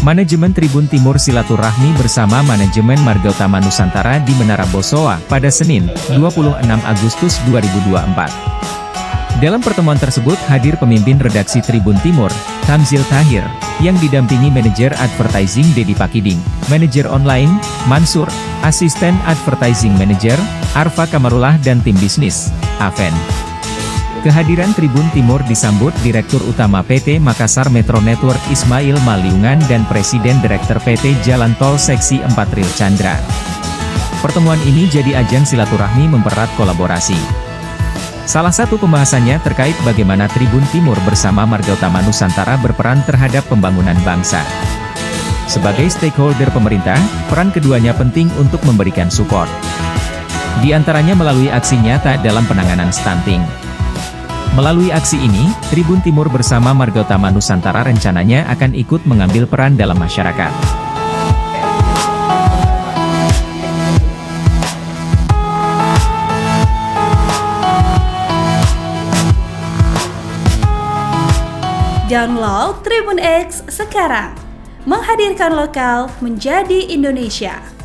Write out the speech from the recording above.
Manajemen Tribun Timur silaturahmi bersama manajemen Marga Utama Nusantara di Menara Bosowa pada Senin, 26 Agustus 2024. Dalam pertemuan tersebut hadir pemimpin redaksi Tribun Timur, Tamzil Tahir, yang didampingi manajer advertising Dedi Pakiding, manajer online, Mansur, asisten advertising manager, Arfa Kamarullah dan tim bisnis, Aven. Kehadiran Tribun Timur disambut Direktur Utama PT Makassar Metro Network Ismail Maliungan dan Presiden Direktur PT Jalan Tol Seksi 4 Ril Chandra. Pertemuan ini jadi ajang silaturahmi mempererat kolaborasi. Salah satu pembahasannya terkait bagaimana Tribun Timur bersama Marga Utama Nusantara berperan terhadap pembangunan bangsa. Sebagai stakeholder pemerintah, peran keduanya penting untuk memberikan support. Di antaranya melalui aksi nyata dalam penanganan stunting. Melalui aksi ini, Tribun Timur bersama Marga Utama Nusantara rencananya akan ikut mengambil peran dalam masyarakat. Download Tribun X sekarang, menghadirkan lokal menjadi Indonesia.